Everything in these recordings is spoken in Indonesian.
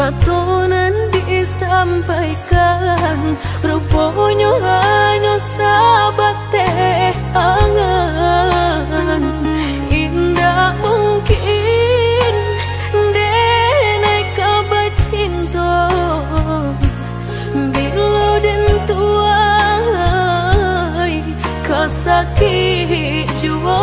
katonan disampaikan, rupanya hanya sahabat teh angan. Indah mungkin denai kabar cinta, bila dan tuai kasakit jua.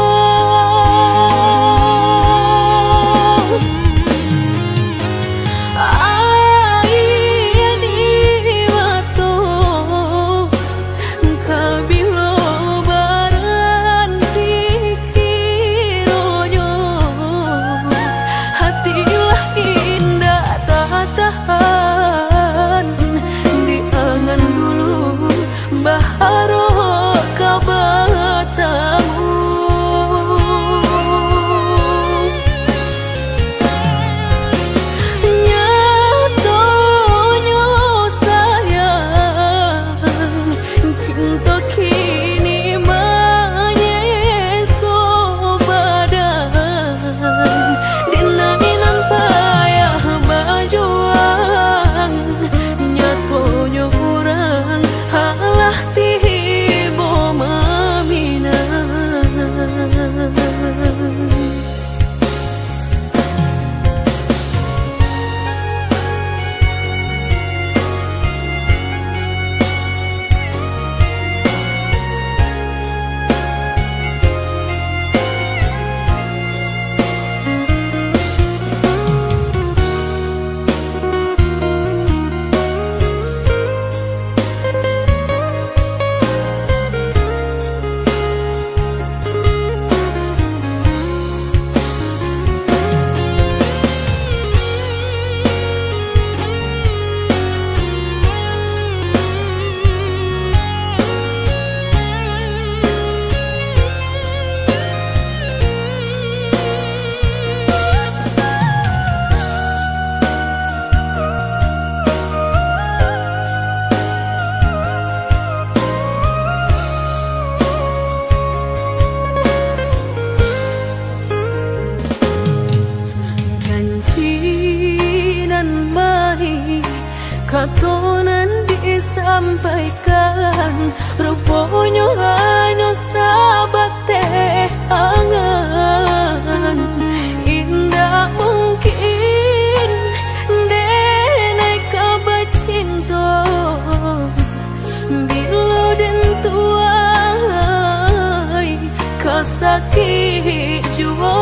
Katonan disampaikan, rupanya hanya sahabat teh angan. Indah mungkin denai kabar cinta, bila dan tuai kasakit jua.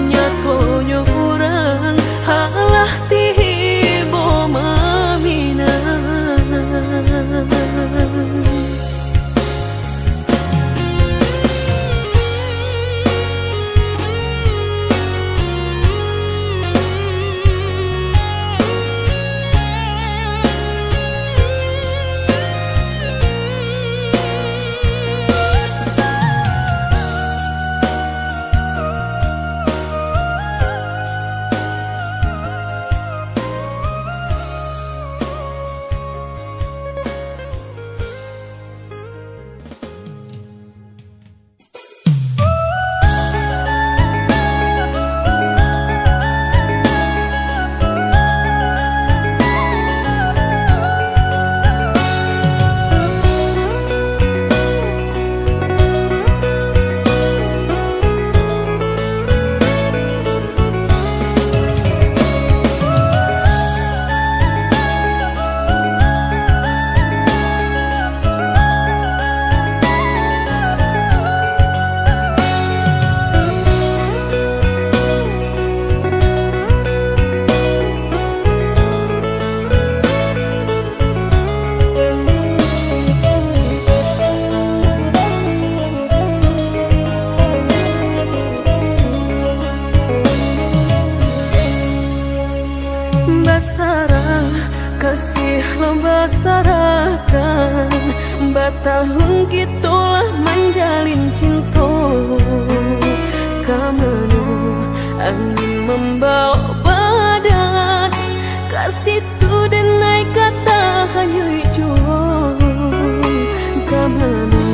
Nyatonya orang halah ti kasih membasarakan batahun kitulah menjalin cinta kamanu angin membawa badan kasih tu dan naik kata hanya hijau kamanu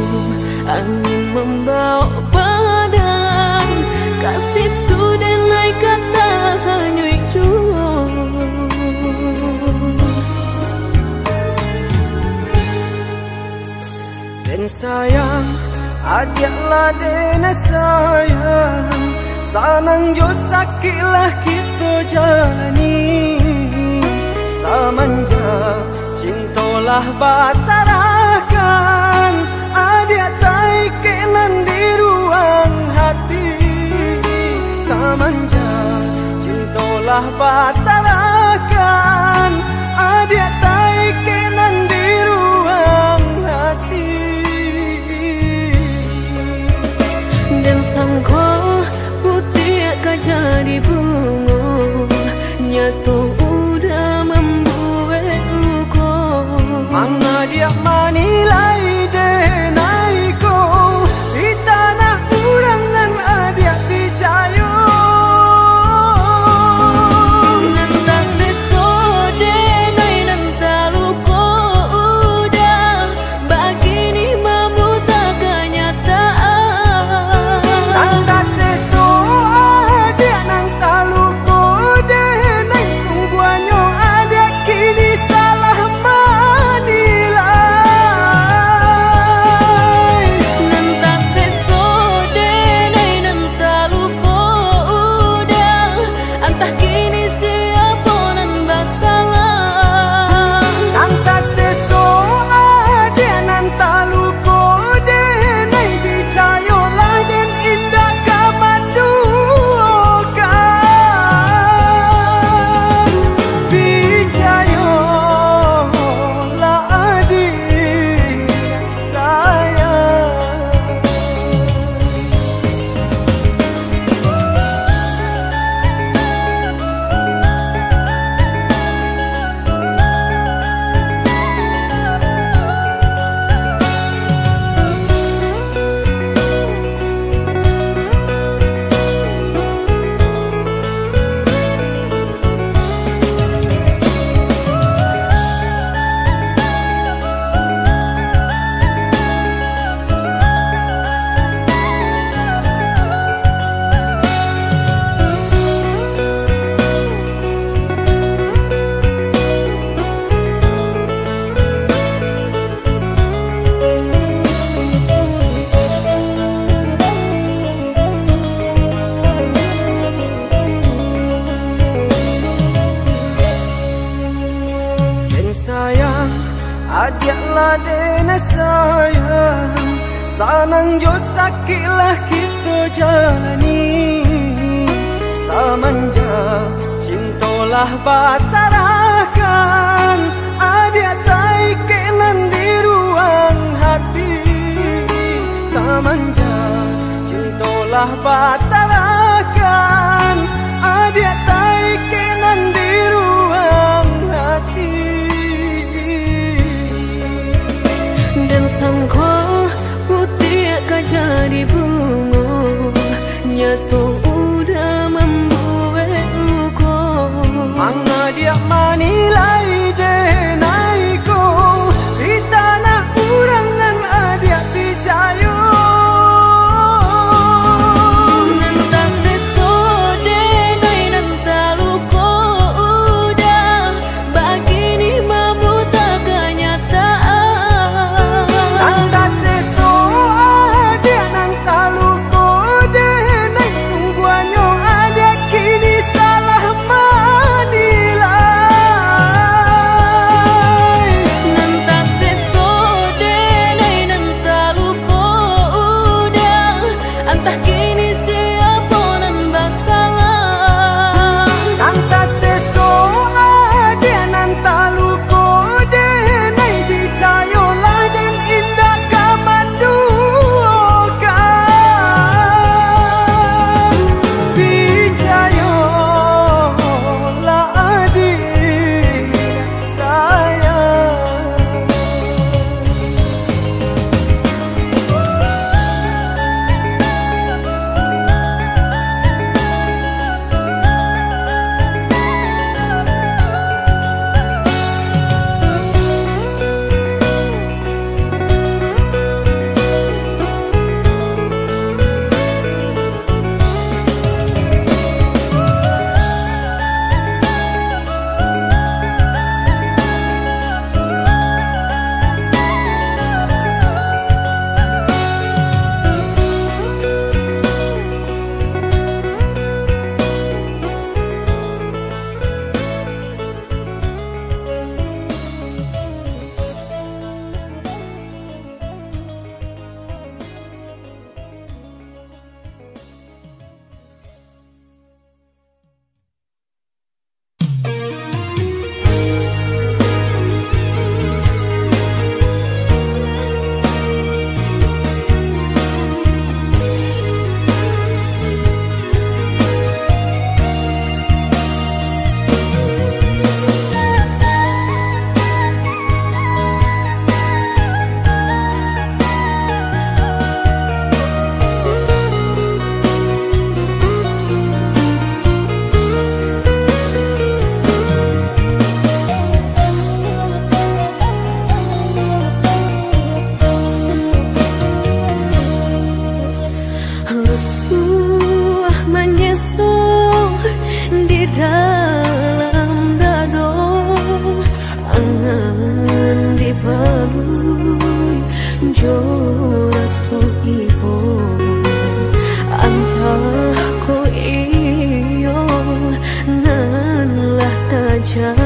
angin membawa badan kasih tu dan naik kata hanya hijau. Den sayang, adiaklah den sayang, sanang jo sakilah kita jalani. Samanja cintolah basarakan, adik tai kenan di ruang hati. Samanja cintolah basarakan, adik tai kenan di ruang hati. Dan sangko putih akan jadi bunga nyatu udah membuat luka. Manga dia manilai denaiko di tanah urangan adik picayo. Nanta sesode nai nanta luka udah begini memuta kenyataan. Nanta seso adik nanta luko denai sungguhnya adik kini salah manilai. Nanta sesode nai nanta luka udah entah kini siapa nan bersalah. Nanta seso adik nanta luko denai dicayolah dan indah kamandukan. Dicayolah adik sayang. Den sayang, adiaklah den sayang, sanang jo sakilah kita jalani. Samanja cintolah basarakan, adik tai kenan di ruang hati. Samanja cintolah basarakan, adik tai kenan di ruang hati. Dan sangko putih akan jadi bunga nyatu udah membuat luka. Manga dia manilai denaiko di tanah urangan adik picayo. Nanta sesode nai nanta luka udah begini memuta kenyataan. Nanta seso adik nanta luko denai sungguhnya adik kini salah manilai.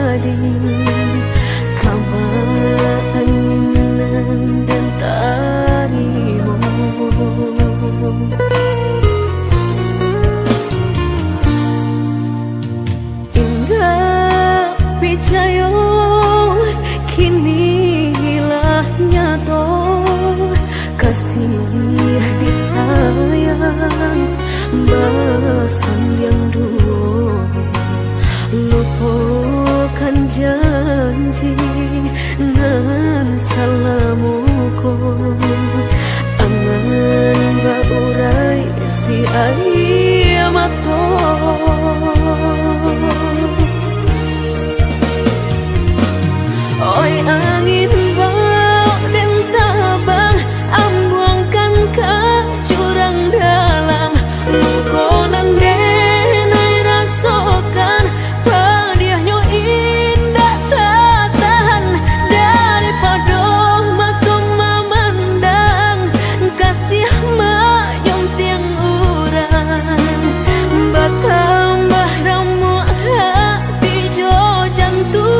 jadi keinginan dan tarimu. Indah picayo kini hilah nyato, kasih disayang basan yang dulu, lupakan janji nan salamuku, angan baurai si ayamato. Oi angin bau dan tabang, ambuangkan ke jurang dalam, lukonan denai rasakan, padiahnya indah tak tahan, daripada matung memandang, kasih mayong tiang urang, bertambah ramu hati jo jantung.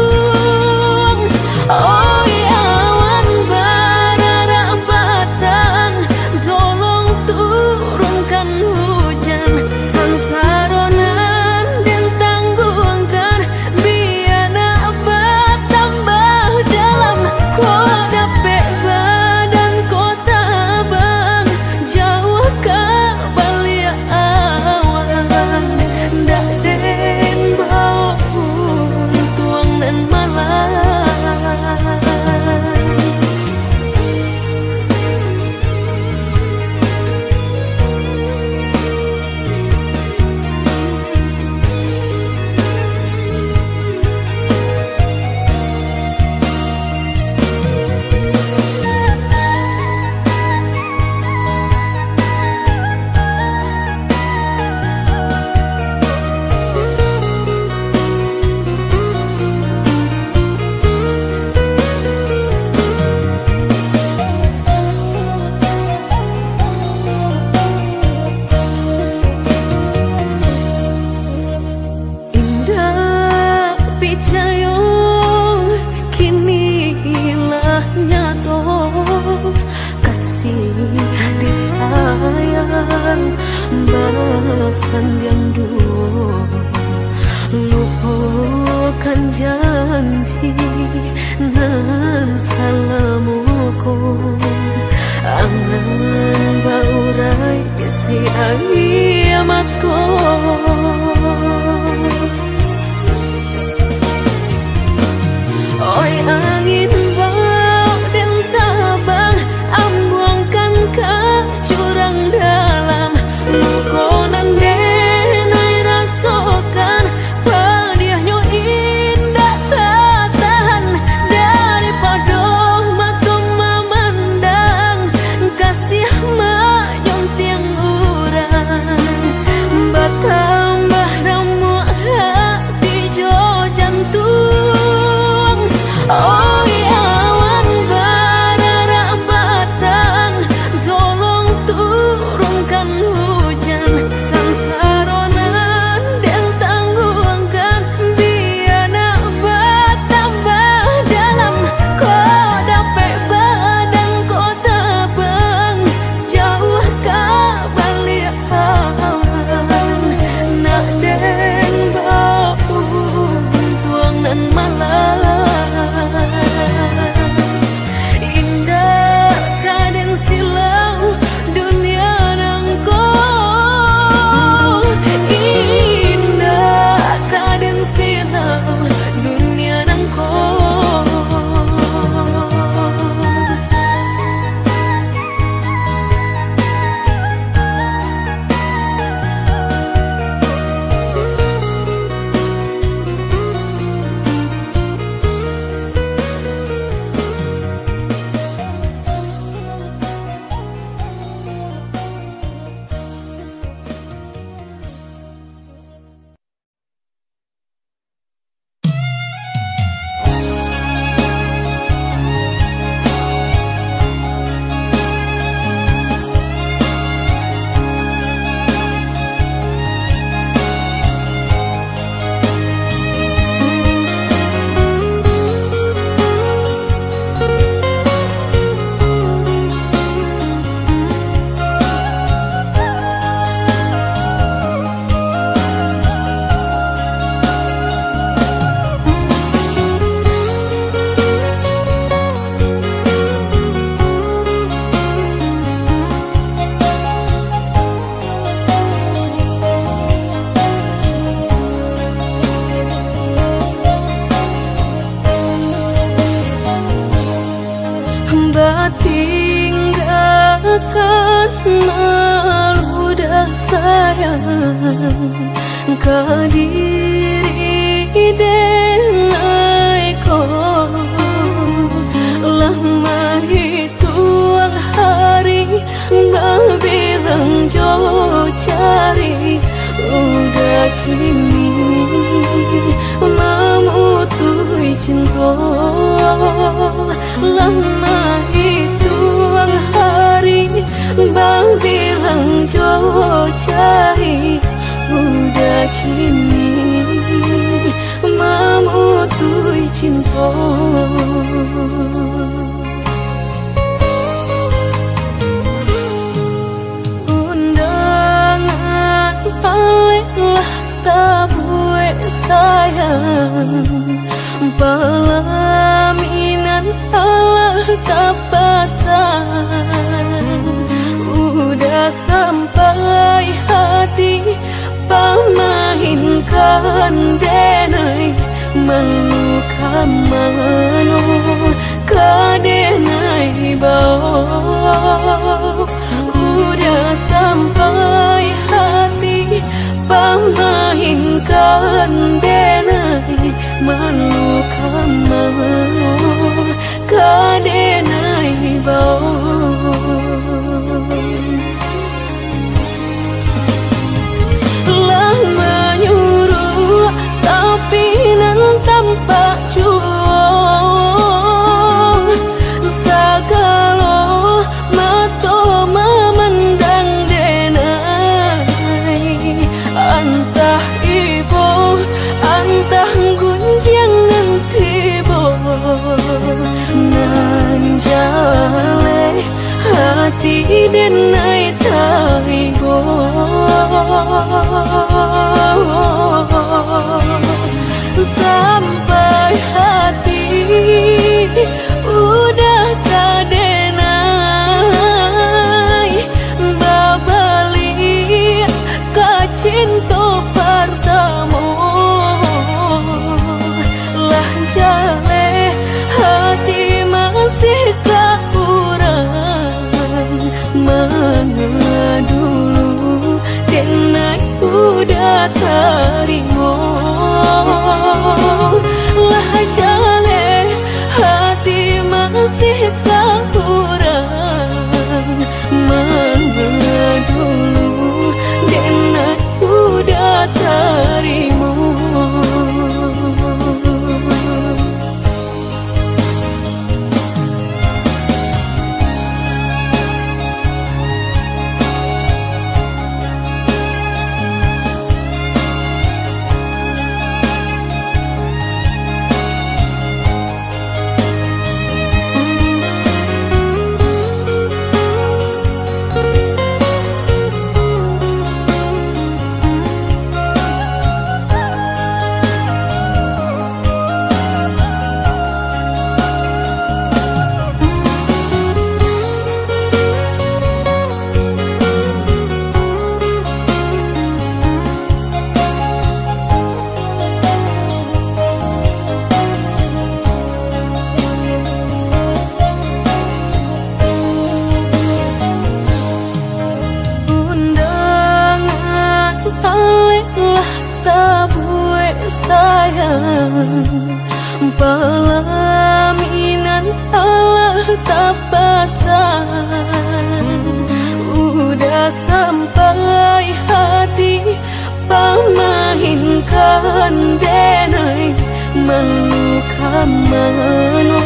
Oi awan barara batang, tolong turunkan hujan, sansaronan dan tangguhkan, biana bertambah dalam, kau dapet badan kota bang, jauh ke balik awan, dak den bau tuang dan malam. Picayo kini hilah nyato, kasih disayang basan yang dulu, lupakan janji nan salamuku, angan baurai si ayamato. Oi angin bau dan tabang, ambuangkan ke jurang dalam, lukonan denai rasakan, padiahnya indah tak tahan, daripada matung memandang, kasih mayong tiang urang, bertambah ramu kadiri denai ko lama hitung hari babirang jo cari udah kini memutui cinta lama hitung hari babirang jo cari udah kini memutui cinta. Undangan palinglah tabue sayang, pelaminan Allah tak pasang. Udah sampai hati pamainkan denai meluka mano kadenai bau. Udah sampai hati pamainkan denai meluka mano kadenai bau. Tanpa juang sagalo mato memandang denai antah ibu antah gunjangan tibo nan jale hati denai taigo. Sampai hati udah kadenai babali kacinto pertama lah jale hati masih kurang mana dulu denai udah terima. Lah jale hati masih tak kurang mana dulu denai udah terima. Pelaminan Allah tak pasang. Udah sampai hati pamainkan denai meluka mano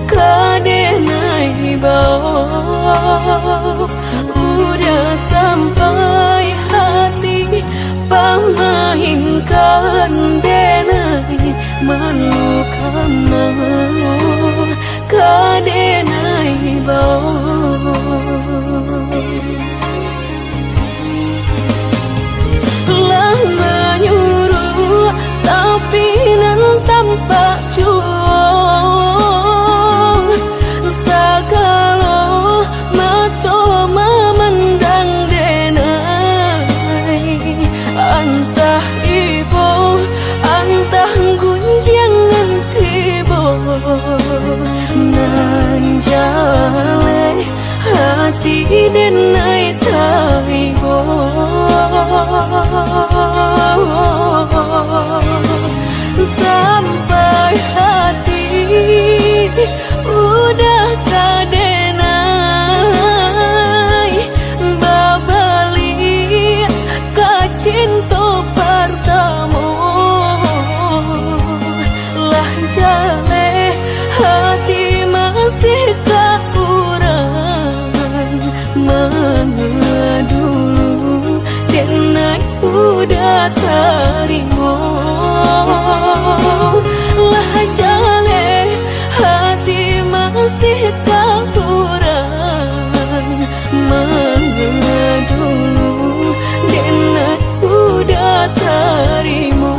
kadenai bau. Udah sampai hati pamainkan denai meluka mano kadenai bau. Lah menyuruh tapi nan tanpa juang sagalo mato memandang denai antah ibu antah gunjangan tibo nan jale hati jale hati masih kekurangan mengedulu dan naik udah terima lah jale hati masih kekurangan mengedulu dan naik udah terima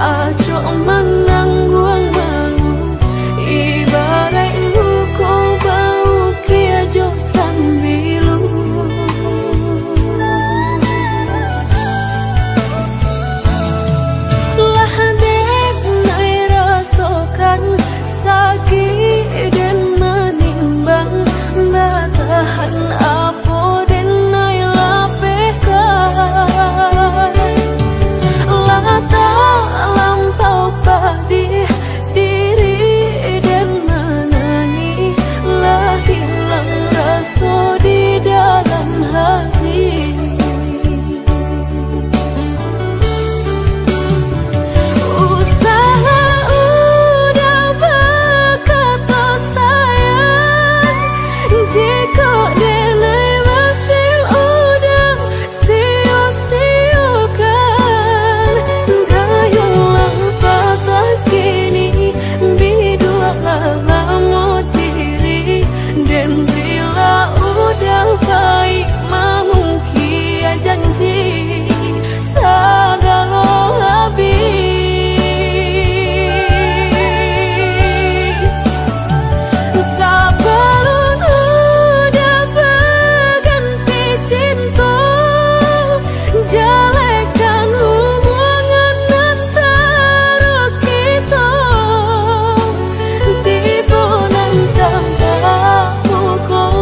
aco menangguang malu ibarat luko bau kia jo sambilu lah dek nai rasakan sakit dan menimbang batahan apa dan nai lapehkan lah tak lampau pedih diri dan menangi lah hilang rasa di dalam hati. Usaha udah berkata sayang jika delay masih udah sia-siakan dayulah patah kini bidua lama diri dan bila udah baik memungkia janji segala habis sebelum udah berganti cinta jelekan hubungan antara kita tiba nan tanpa pukul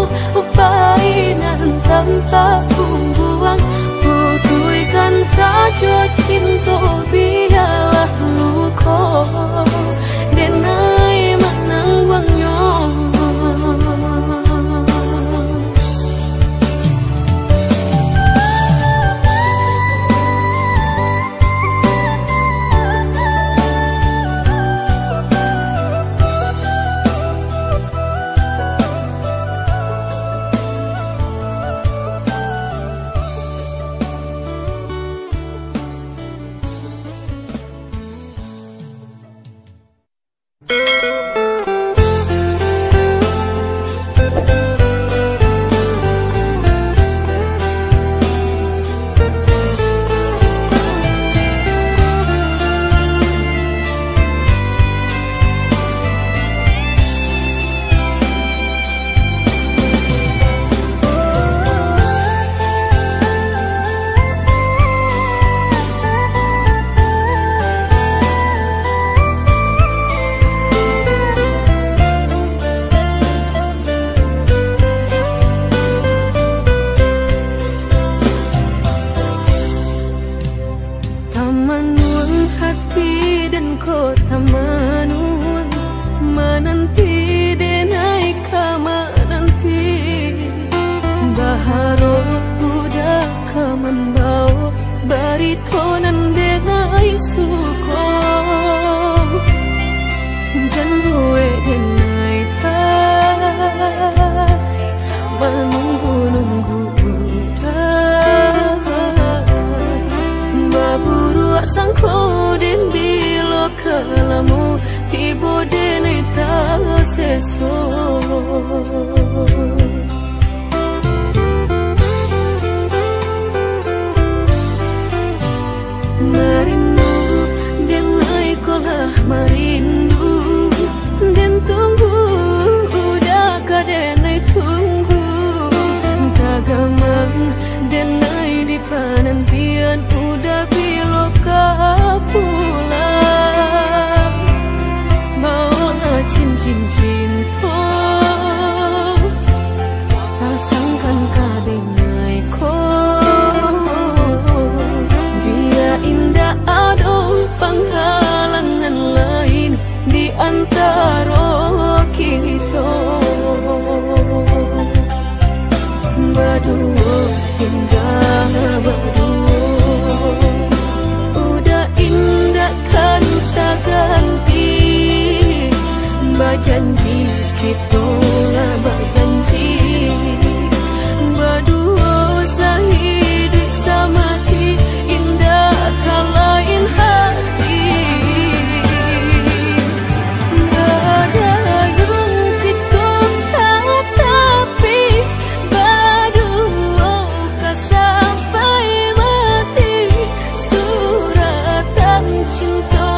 painan tanpa pembuang putuikan saja cinta biarlah luka dan nai menangguangnya. Tamanun hati dan kota manun menanti denai kama nanti baharo udah kaman bau baritonan denai suko janwe denai tai menunggu-nunggu baburu sangko den bilo kalamu tibo denai talo seso merindu denai kolah merindu dan tunggu udah kadenai tunggu tagamang denai di penantian udah biloka pulang mau cincin cinta pasangkan kadenai ko biar indah ada penghalangan lain di antara kita berdua hingga berdua udah indah kan tak ganti berjanji kita lah berjanji berdua sehidup semati indah kalain hati ada yang kita tapi berdua sampai mati suratan cinta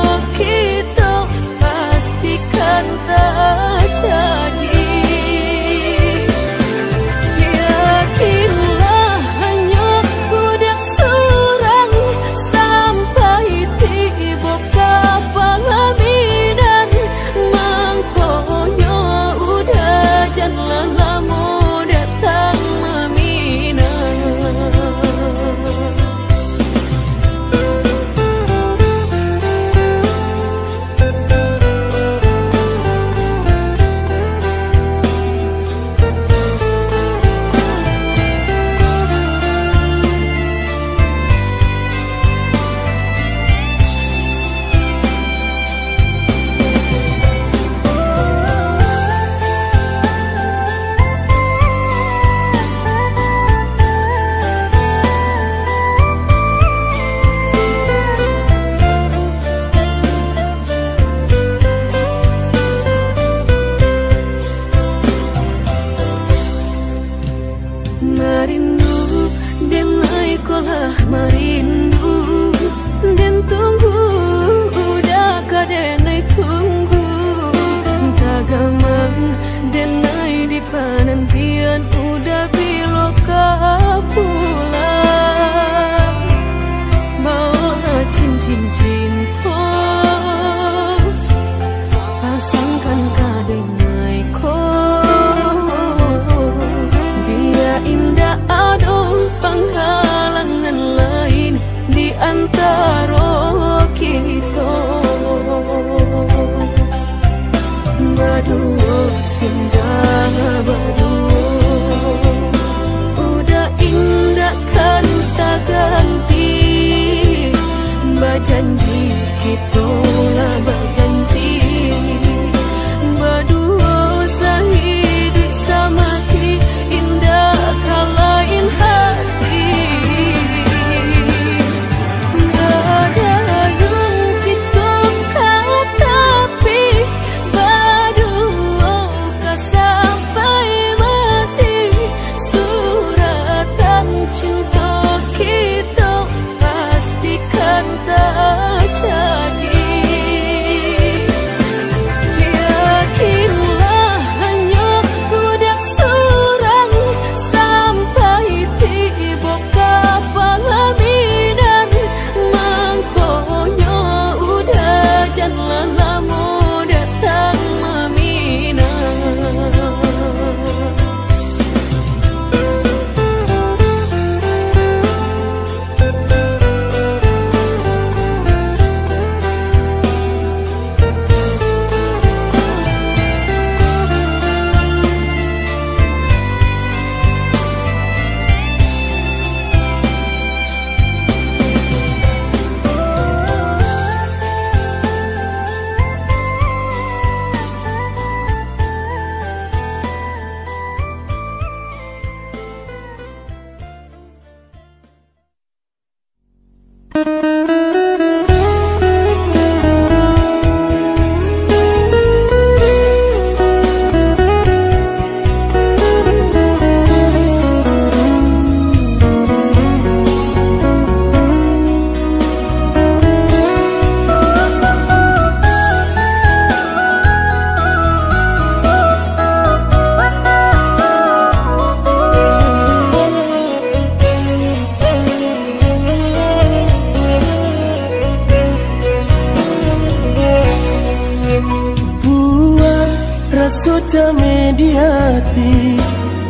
sudah mediati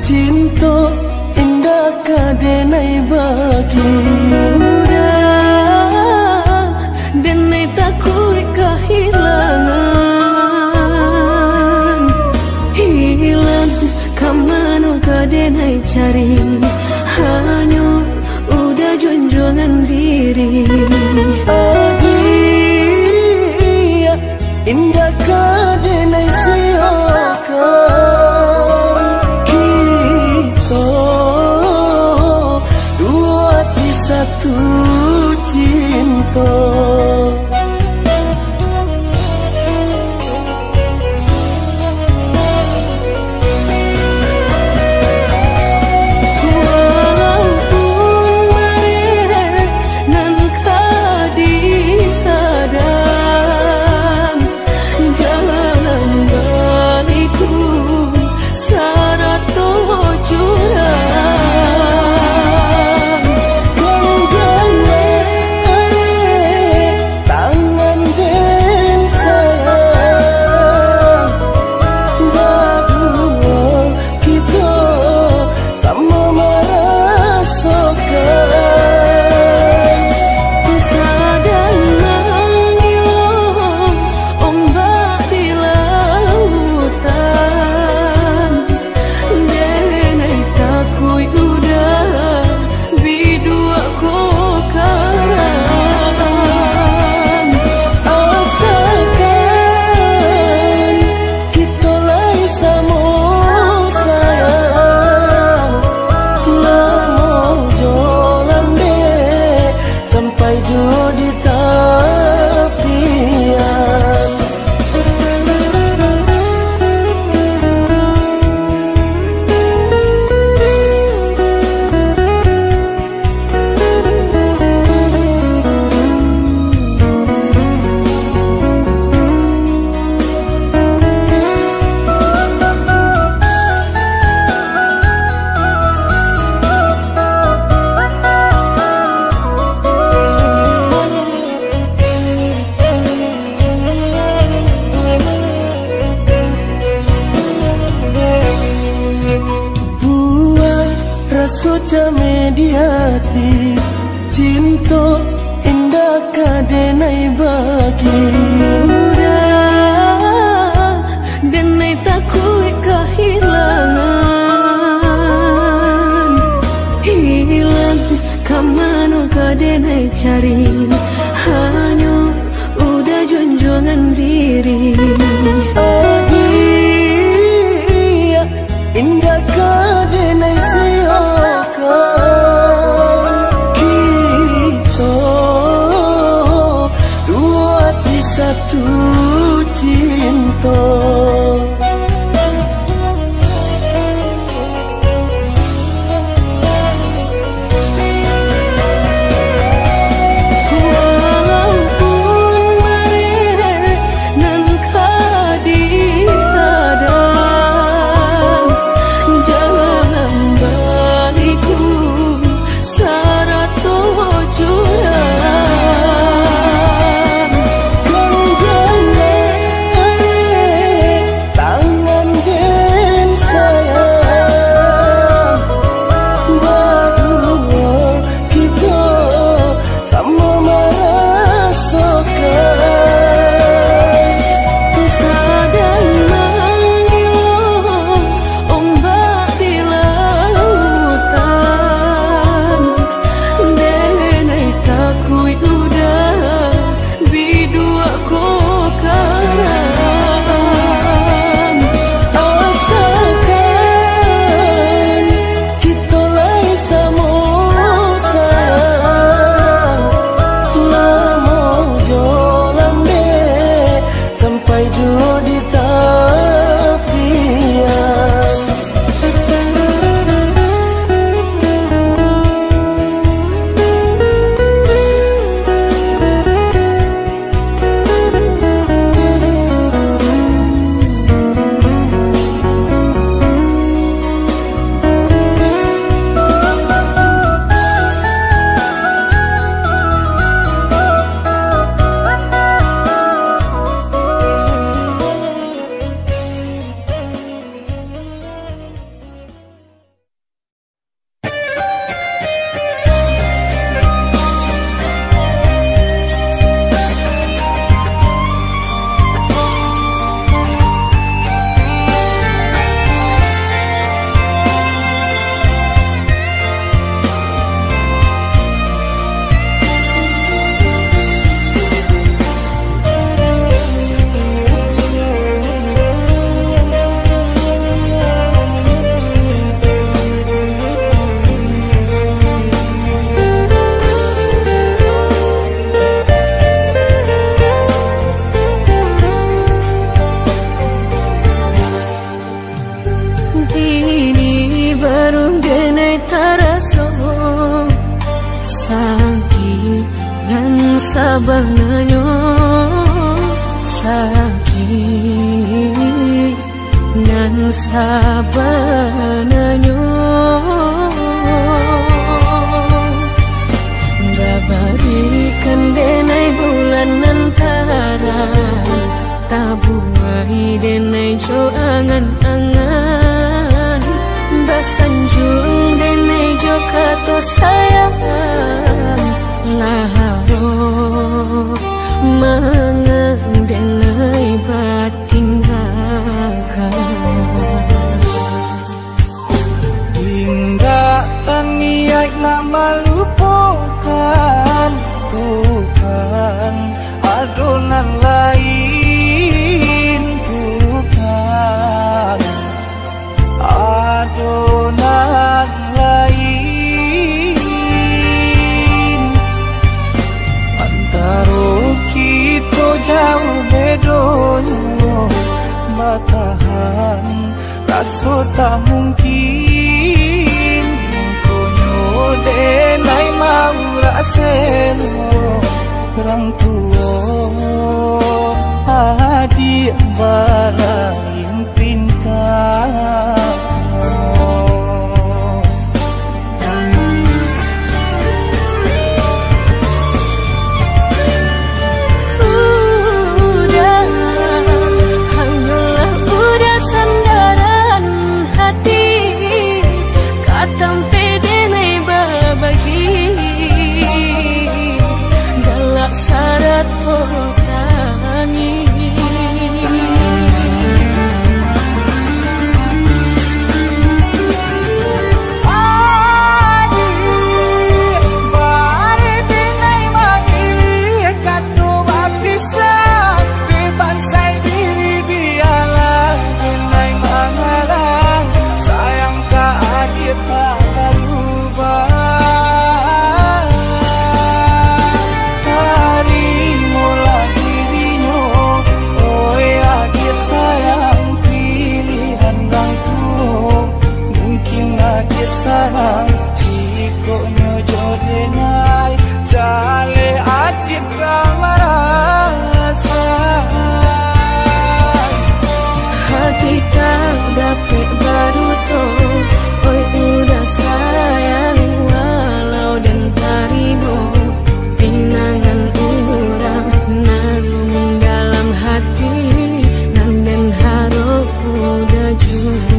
cinta indah kadenai bagi udah denai takui kehilangan hilang kamano kadenai cari hanya udah junjungan diri adia indah kadenai siokan kita dua di satu cinta sudah mediati cinta indah kadenai bagi udah denai takui kehilangan hilang kamano kadenai cari hanya udah junjungan diri adia indah kadenai satu cinta walaupun mereka nan kadihadang jangan baliku sarato curang tangan sabananyo babarikan denai bulan antara tabuai denai jo angan-angan basanjung denai jo kato sayang laharo mangan denai batinggalkan hingga taniai nak melupakan bukan adonan lain bukan adonan lain antara kita jauh bedonyo matahan rasa tak mungkin konyo denai mau raseno orang tua adik barain pintar sayang jiko nyojo denai jale adik ramarasa hati tak dapat baru to oi udah sayang walau dan tarino pinangan urang namun dalam hati nan den haro udah jujur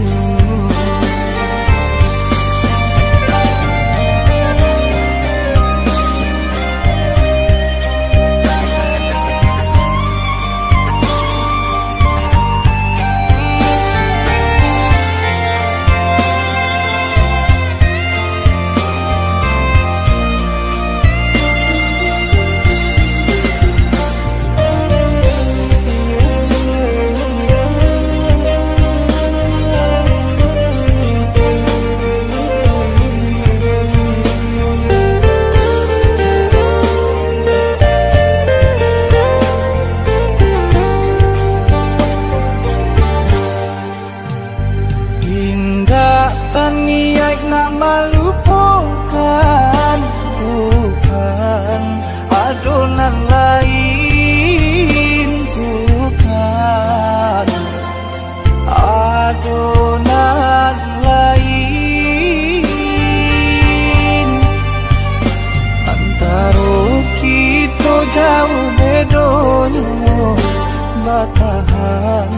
niat nak melupakan bukan adonan lain bukan adonan lain antara kita jauh bedonyo batahan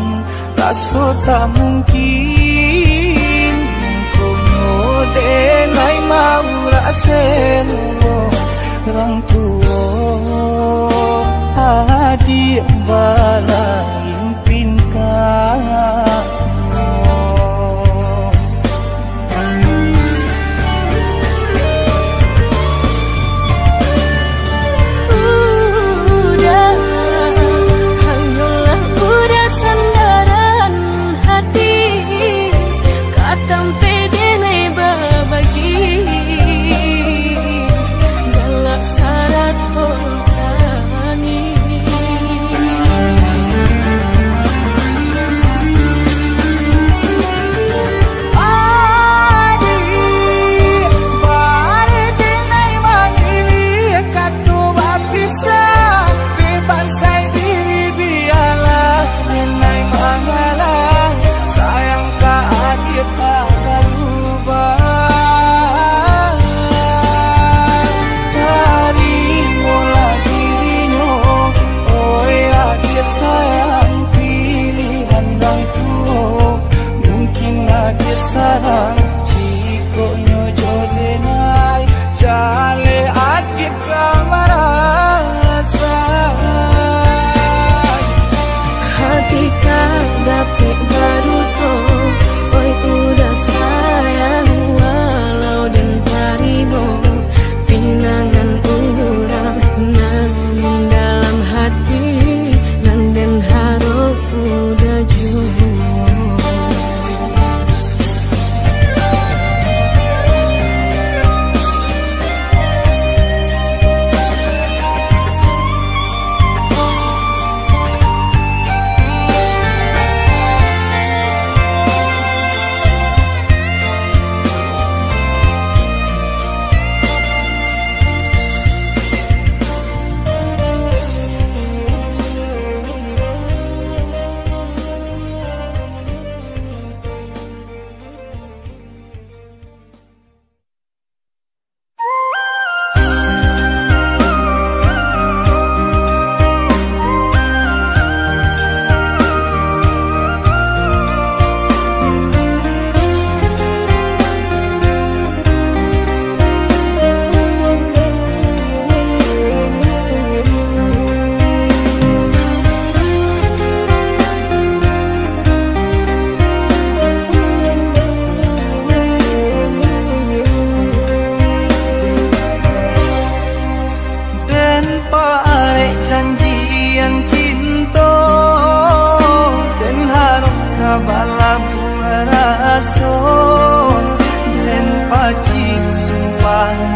rasa tak mungkin denai mau raseno orang tua adik barain pintar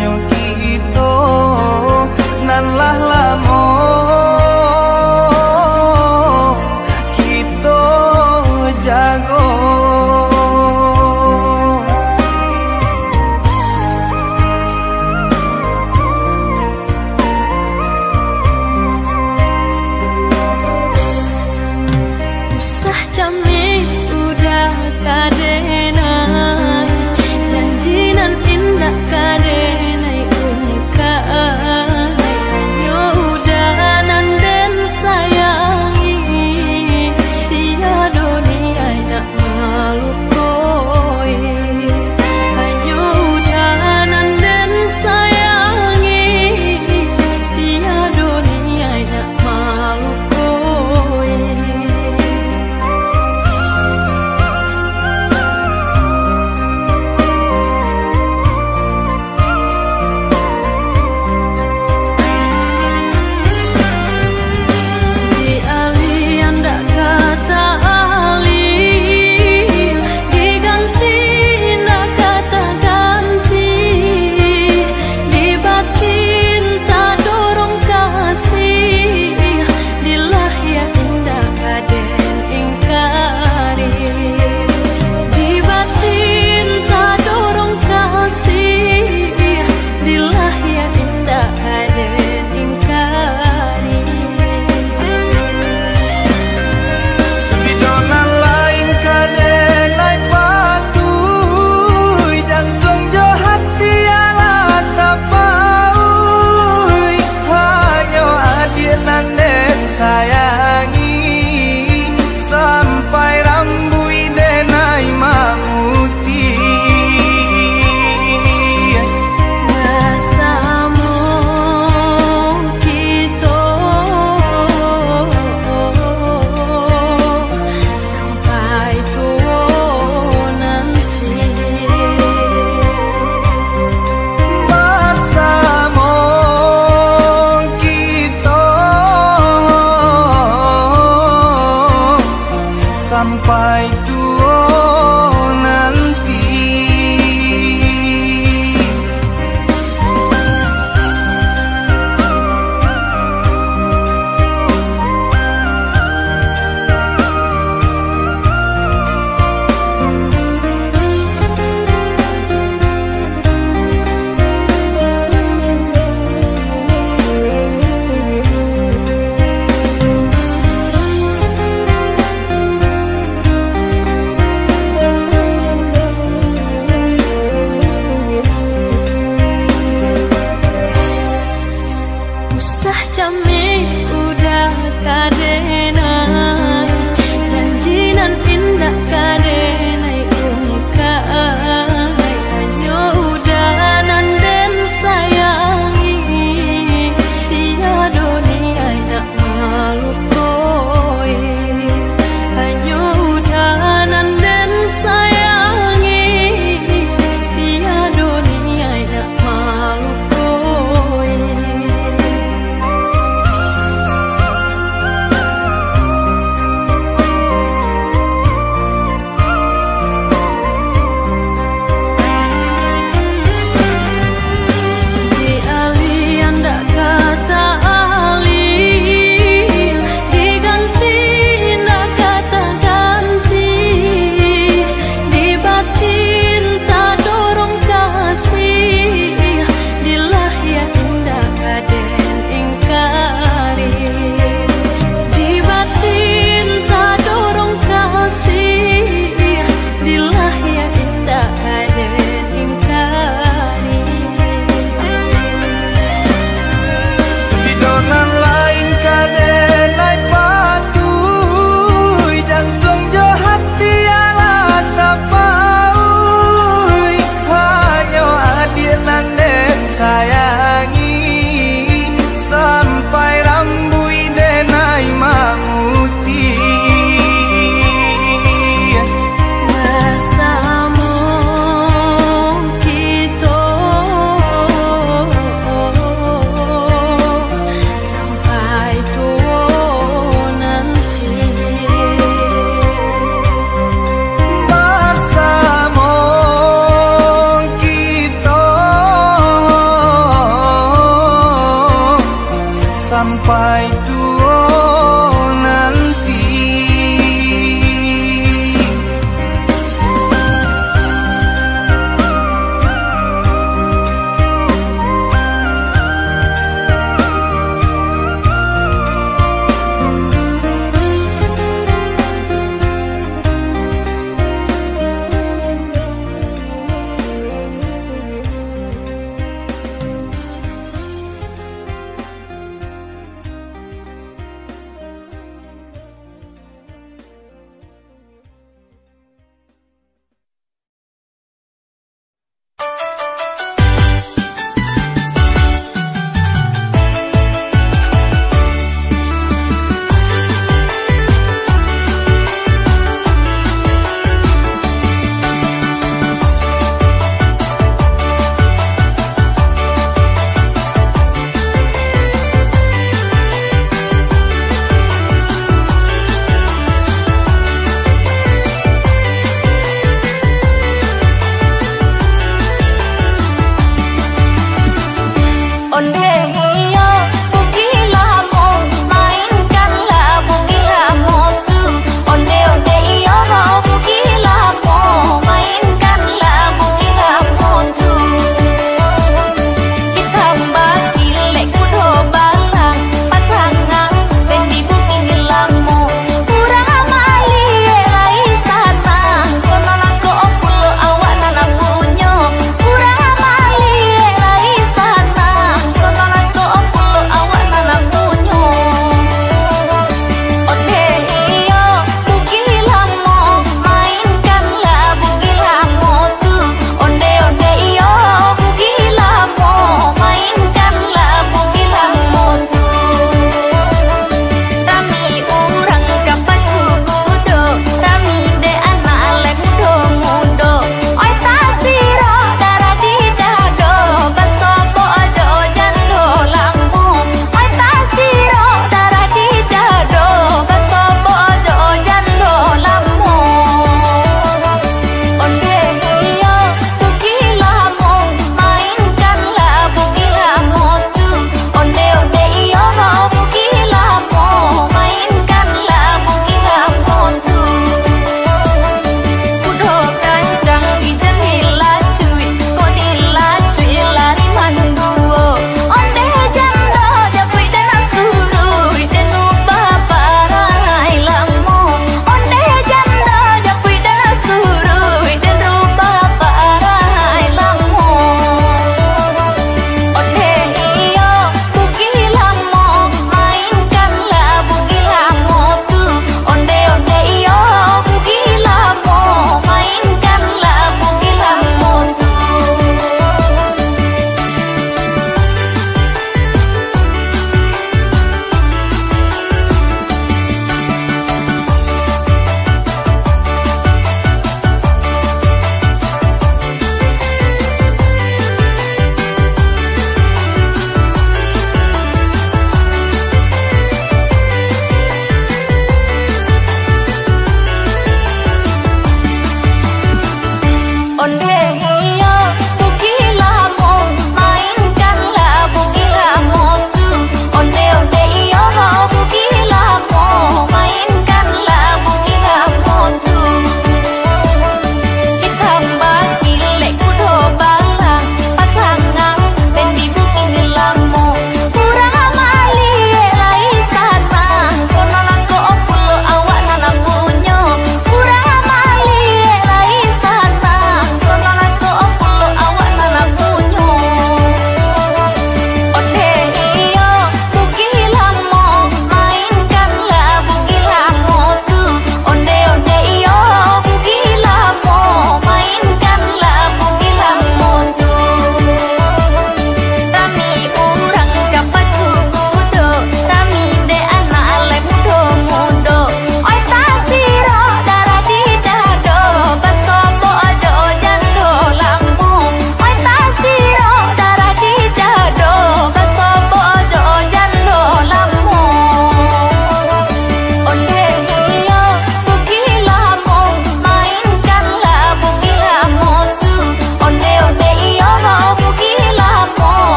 hanyo kita nan lah lamo kita jago. Sampai tua nanti.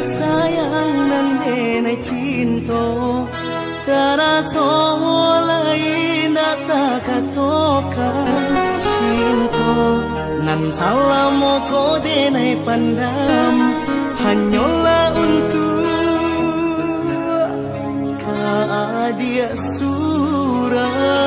sayang nan denai cinta taraso lain data katokan cinta nan salamo ko denai pandam hanyola untuk dia surah.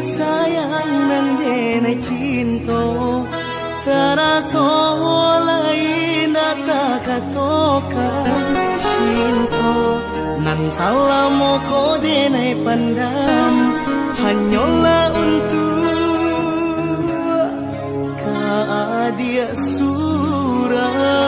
Sayang nan denai cinta taraso lain data katokan cinta nan salamo ko denai pandam hanyola untuk dia surah.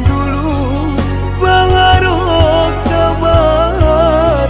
dulu bangarok kabar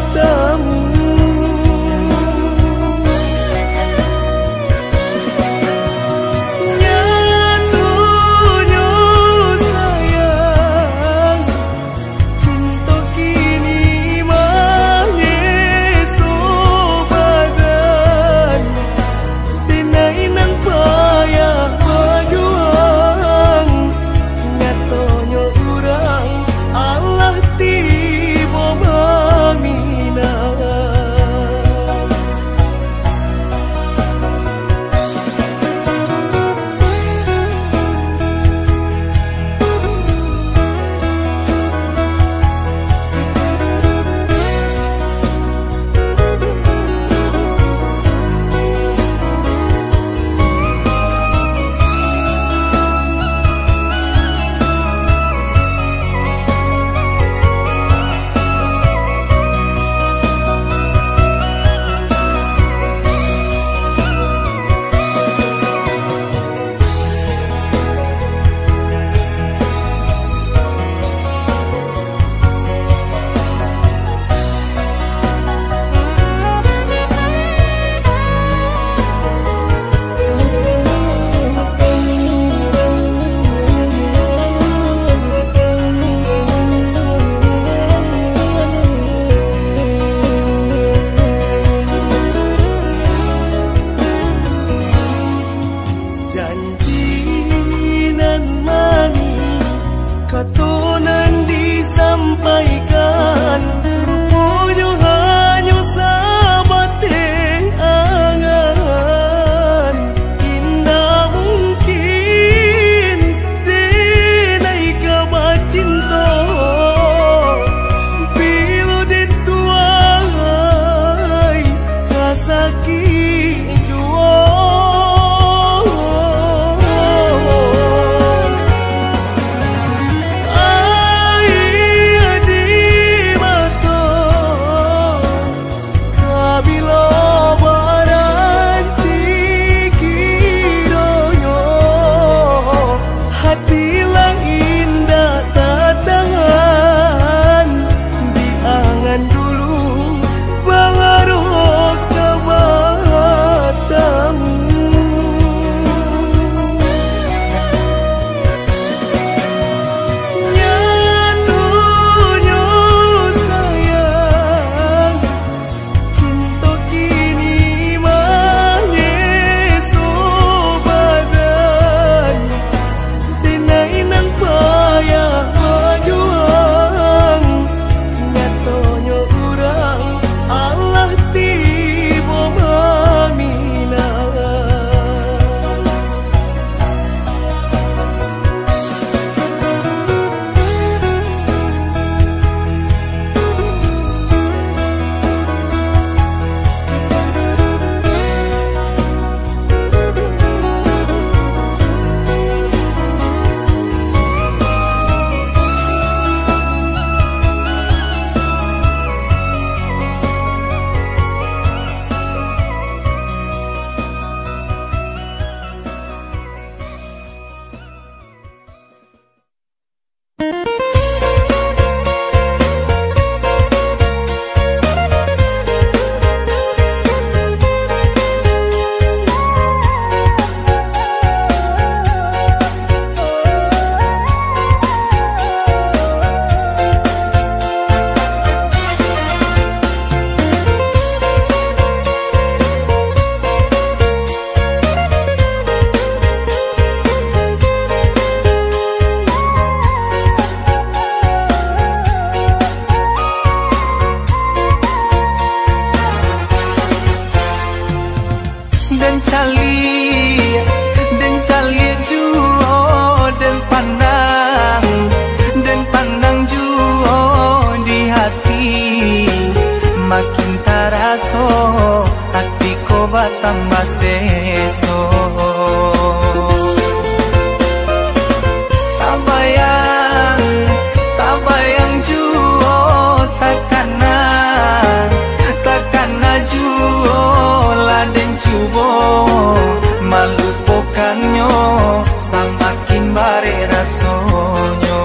raso hatiku batambah seso. Tak bayang juo takana juo laden cubo malupokannya samakin bare rasonyo.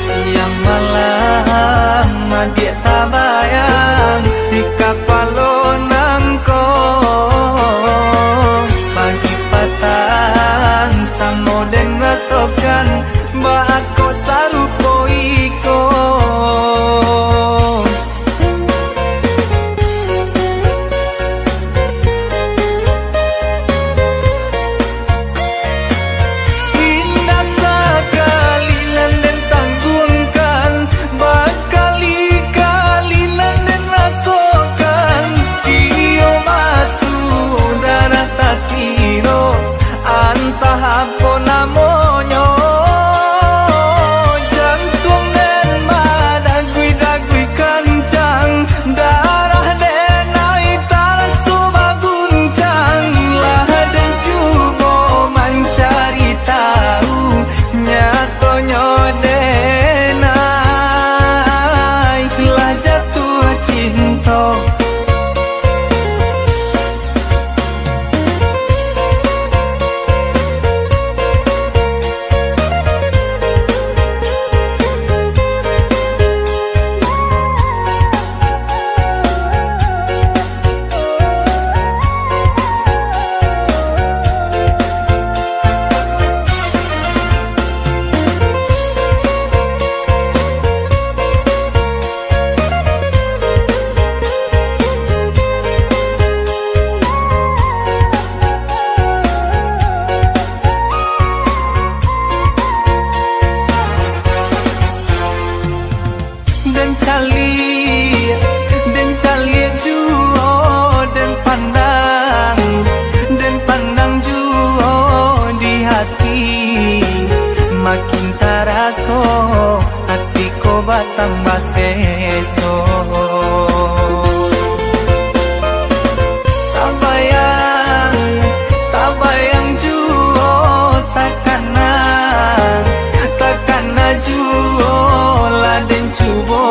Siang malam dia tak bayang di kapalo nangko pagi patang samo den rasokan bako sarupo iko. Indah sekali landen tanggungkan berkali-kali landen rasokan kio masuk darah tasiro antah apa namanya jantung dan madagui kencang darah dan naik tarasu baguncang lah dan cuba mencari tahu nyatonya denai lah jatuh cinta. Dan cali juo dan pandang juo di hati makin taraso hatiku batambah seso. Tak bayang juo takana juo laden cubo